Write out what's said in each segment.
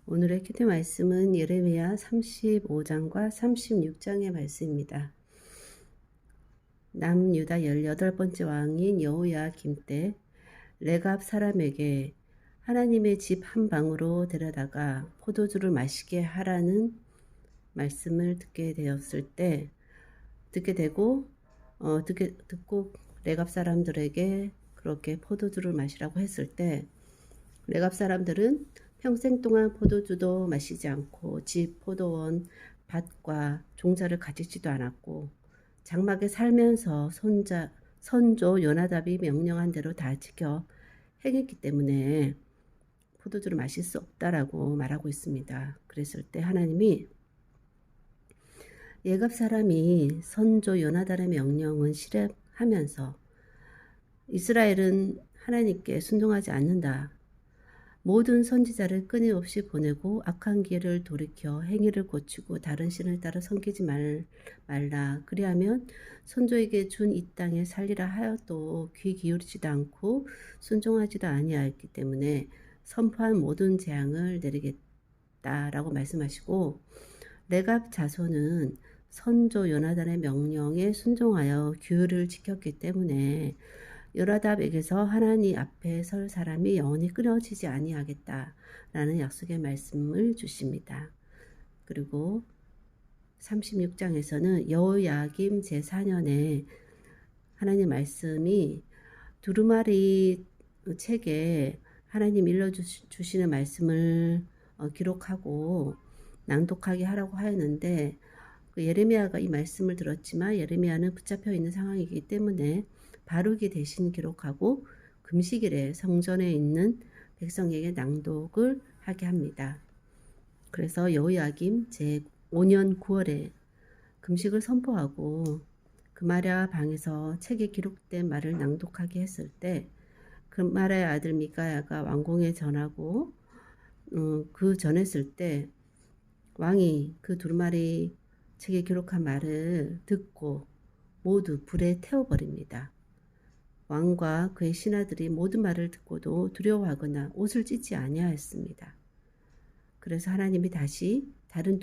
오늘의 키드 말씀은 예레미야 35장과 36장의 말씀입니다. 남유다 18번째 왕인 여호야김 때 레갑 사람에게 하나님의 집 한 방으로 데려다가 포도주를 마시게 하라는 말씀을 듣게 듣고 레갑 사람들에게 그렇게 포도주를 마시라고 했을 때 레갑 사람들은 평생 동안 포도주도 마시지 않고 집, 포도원, 밭과 종자를 가지지도 않았고 장막에 살면서 선조 요나답이 명령한 대로 다 지켜 행했기 때문에 포도주를 마실 수 없다라고 말하고 있습니다. 그랬을 때 하나님이 예갑 사람이 선조 요나단의 명령은 실행하면서 이스라엘은 하나님께 순종하지 않는다. 모든 선지자를 끊임없이 보내고 악한 길을 돌이켜 행위를 고치고 다른 신을 따라 섬기지 말라. 그리하면 선조에게 준 이 땅에 살리라 하여도 귀 기울이지도 않고 순종하지도 아니하였기 때문에 선포한 모든 재앙을 내리겠다라고 말씀하시고 레갑 자손은 선조 요나단의 명령에 순종하여 규율을 지켰기 때문에 요나답에게서 하나님 앞에 설 사람이 영원히 끊어지지 아니하겠다라는 약속의 말씀을 주십니다. 그리고 36장에서는 여호야김 제4년에 하나님 말씀이 두루마리 책에 하나님 일러주시는 말씀을 기록하고 낭독하게 하라고 하였는데 예레미야가 이 말씀을 들었지만 예레미야는 붙잡혀 있는 상황이기 때문에 바루기 대신 기록하고 금식일에 성전에 있는 백성에게 낭독을 하게 합니다. 그래서 여호야김 제5년 9월에 금식을 선포하고 그마랴 방에서 책에 기록된 말을 낭독하게 했을 때 그마랴의 아들 미가야가 왕궁에 전하고 전했을 때 왕이 그 두루마리 책에 기록한 말을 듣고 모두 불에 태워버립니다. 왕과 그의 신하들이 모든 말을 듣고도 두려워하거나 옷을 찢지 아니하였습니다. 그래서 하나님이 다시 다른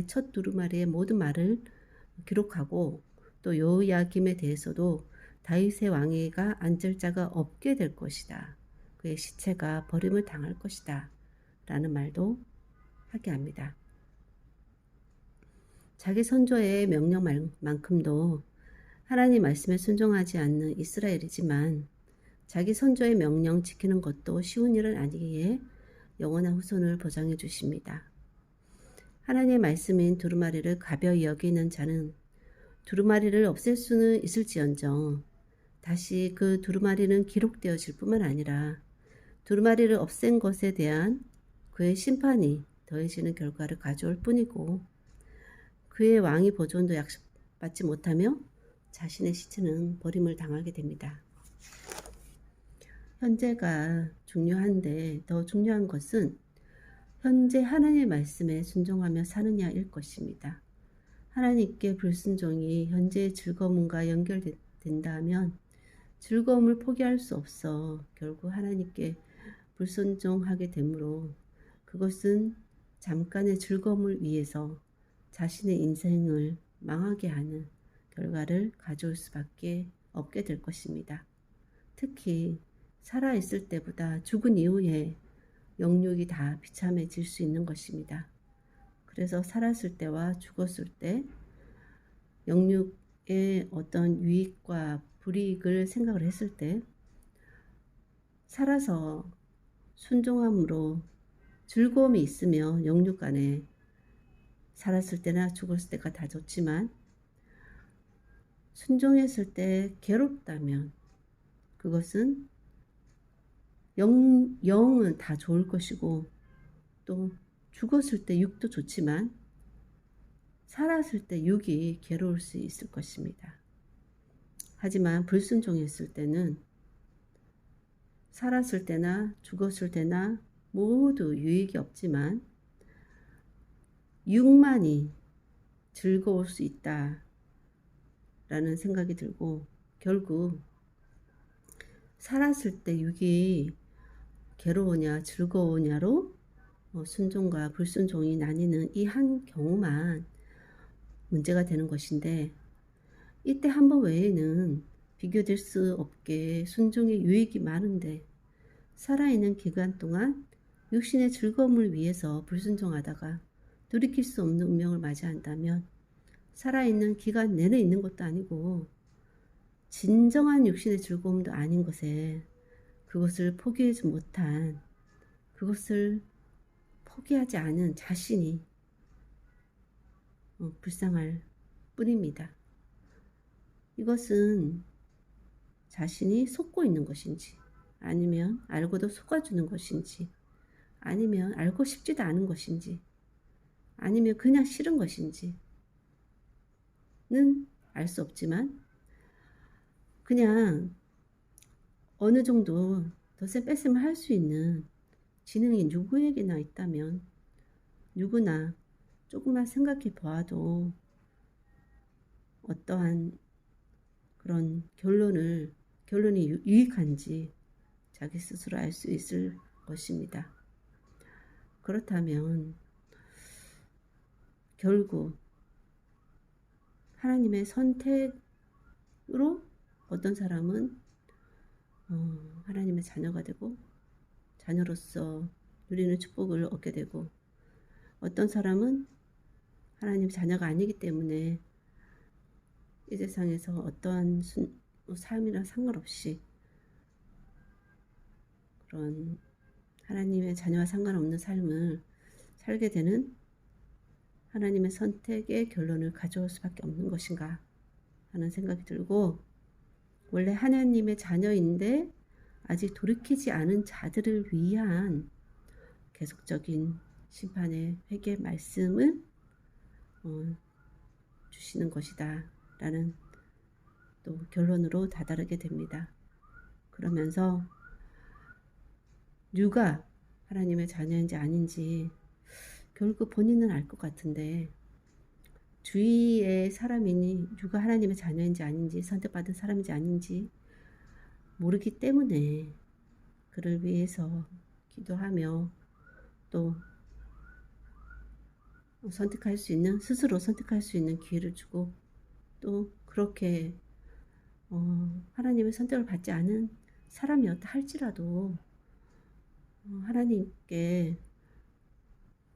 첫 두루마리의 모든 말을 기록하고 또 여호야김에 대해서도 다윗의 왕위가 앉을 자가 없게 될 것이다. 그의 시체가 버림을 당할 것이다. 라는 말도 하게 합니다. 자기 선조의 명령만큼도 하나님 말씀에 순종하지 않는 이스라엘이지만 자기 선조의 명령 지키는 것도 쉬운 일은 아니기에 영원한 후손을 보장해 주십니다. 하나님의 말씀인 두루마리를 가벼이 여기는 자는 두루마리를 없앨 수는 있을지언정 다시 그 두루마리는 기록되어질 뿐만 아니라 두루마리를 없앤 것에 대한 그의 심판이 더해지는 결과를 가져올 뿐이고 그의 왕위 보존도 약속받지 못하며 자신의 시체는 버림을 당하게 됩니다. 현재가 중요한데 더 중요한 것은 현재 하나님의 말씀에 순종하며 사느냐일 것입니다. 하나님께 불순종이 현재의 즐거움과 연결된다면 즐거움을 포기할 수 없어 결국 하나님께 불순종하게 되므로 그것은 잠깐의 즐거움을 위해서 자신의 인생을 망하게 하는 결과를 가져올 수밖에 없게 될 것입니다. 특히 살아있을 때보다 죽은 이후에 영육이 다 비참해질 수 있는 것입니다. 그래서 살았을 때와 죽었을 때 영육의 어떤 유익과 불이익을 생각을 했을 때 살아서 순종함으로 즐거움이 있으며 영육 간에 살았을 때나 죽었을 때가 다 좋지만 순종했을 때 괴롭다면 그것은 영은 다 좋을 것이고 또 죽었을 때 육도 좋지만 살았을 때 육이 괴로울 수 있을 것입니다. 하지만 불순종했을 때는 살았을 때나 죽었을 때나 모두 유익이 없지만 육만이 즐거울 수 있다 라는 생각이 들고 결국 살았을 때 육이 괴로우냐 즐거우냐로 순종과 불순종이 나뉘는 이 한 경우만 문제가 되는 것인데, 이때 한 번 외에는 비교될 수 없게 순종의 유익이 많은데, 살아있는 기간 동안 육신의 즐거움을 위해서 불순종하다가 돌이킬 수 없는 운명을 맞이한다면, 살아있는 기간 내내 있는 것도 아니고 진정한 육신의 즐거움도 아닌 것에 그것을 포기하지 못한, 그것을 포기하지 않은 자신이 불쌍할 뿐입니다. 이것은 자신이 속고 있는 것인지, 아니면 알고도 속아주는 것인지, 아니면 알고 싶지도 않은 것인지, 아니면 그냥 싫은 것인지는 알 수 없지만, 그냥 어느 정도 덧셈 뺄셈을 할 수 있는 지능이 누구에게나 있다면, 누구나 조금만 생각해 보아도 어떠한 그런 결론이 유익한지 자기 스스로 알 수 있을 것입니다. 그렇다면 결국 하나님의 선택으로 어떤 사람은 하나님의 자녀가 되고 자녀로서 누리는 축복을 얻게 되고, 어떤 사람은 하나님 자녀가 아니기 때문에 이 세상에서 어떠한 삶이나 상관없이 그런 하나님의 자녀와 상관없는 삶을 살게 되는 하나님의 선택의 결론을 가져올 수밖에 없는 것인가 하는 생각이 들고, 원래 하나님의 자녀인데 아직 돌이키지 않은 자들을 위한 계속적인 심판의 회개 말씀을 주시는 것이다 라는 또 결론으로 다다르게 됩니다. 그러면서 누가 하나님의 자녀인지 아닌지 결국 본인은 알 것 같은데, 주위의 사람이니 누가 하나님의 자녀인지 아닌지, 선택받은 사람인지 아닌지 모르기 때문에 그를 위해서 기도하며 또 스스로 선택할 수 있는 기회를 주고, 또 그렇게 하나님의 선택을 받지 않은 사람이었다 할지라도 하나님께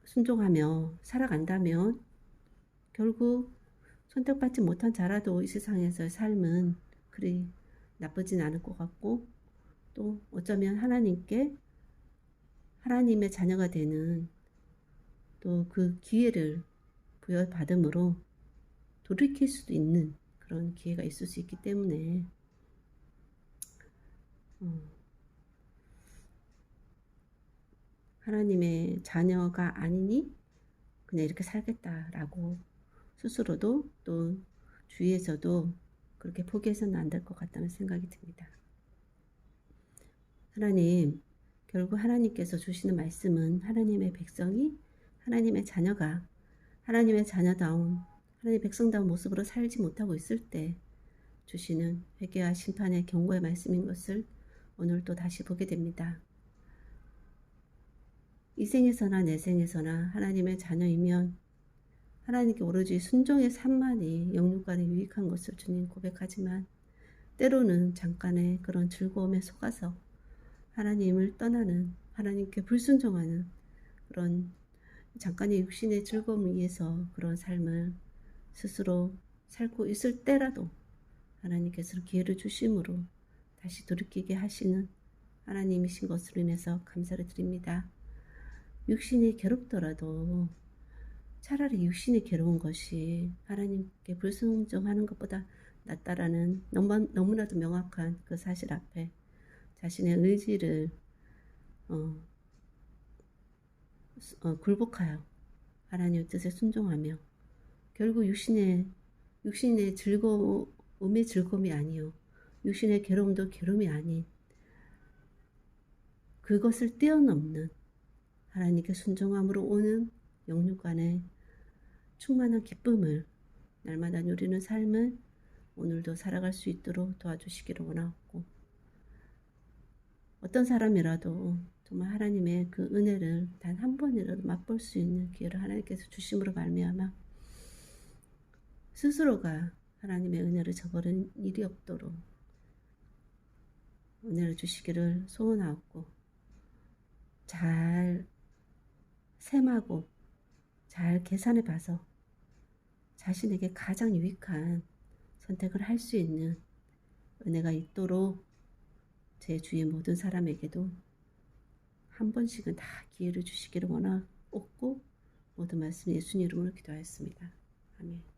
순종하며 살아간다면 결국 선택받지 못한 자라도 이 세상에서의 삶은 그리 나쁘진 않을 것 같고, 또 어쩌면 하나님의 자녀가 되는 또 그 기회를 부여받음으로 돌이킬 수도 있는 그런 기회가 있을 수 있기 때문에 하나님의 자녀가 아니니 그냥 이렇게 살겠다라고 스스로도 또 주위에서도 그렇게 포기해서는 안 될 것 같다는 생각이 듭니다. 결국 하나님께서 주시는 말씀은 하나님의 백성이, 하나님의 자녀가 하나님의 백성다운 모습으로 살지 못하고 있을 때 주시는 회개와 심판의 경고의 말씀인 것을 오늘 또 다시 보게 됩니다. 이 생에서나 내 생에서나 하나님의 자녀이면 하나님께 오로지 순종의 삶만이 영육간에 유익한 것을 주님 고백하지만, 때로는 잠깐의 그런 즐거움에 속아서 하나님을 떠나는, 하나님께 불순종하는 그런 잠깐의 육신의 즐거움을 위해서 그런 삶을 스스로 살고 있을 때라도 하나님께서 기회를 주심으로 다시 돌이키게 하시는 하나님이신 것으로 인해서 감사를 드립니다. 육신이 괴롭더라도 차라리 육신이 괴로운 것이 하나님께 불순종하는 것보다 낫다라는 너무나도 명확한 그 사실 앞에 자신의 의지를 굴복하여 하나님의 뜻에 순종하며, 결국 육신의 즐거움이 즐거움이 아니요 육신의 괴로움도 괴로움이 아닌 그것을 뛰어넘는 하나님께 순종함으로 오는 영육간의 충만한 기쁨을 날마다 누리는 삶을 오늘도 살아갈 수 있도록 도와주시기를 원하옵고, 어떤 사람이라도 정말 하나님의 그 은혜를 단 한 번이라도 맛볼 수 있는 기회를 하나님께서 주심으로 말미암아 스스로가 하나님의 은혜를 저버린 일이 없도록 은혜를 주시기를 소원하옵고, 잘 셈하고 잘 계산해 봐서 자신에게 가장 유익한 선택을 할 수 있는 은혜가 있도록 제 주위 모든 사람에게도 한 번씩은 다 기회를 주시기를 원하옵고, 모든 말씀 예수님 이름으로 기도하였습니다. 아멘.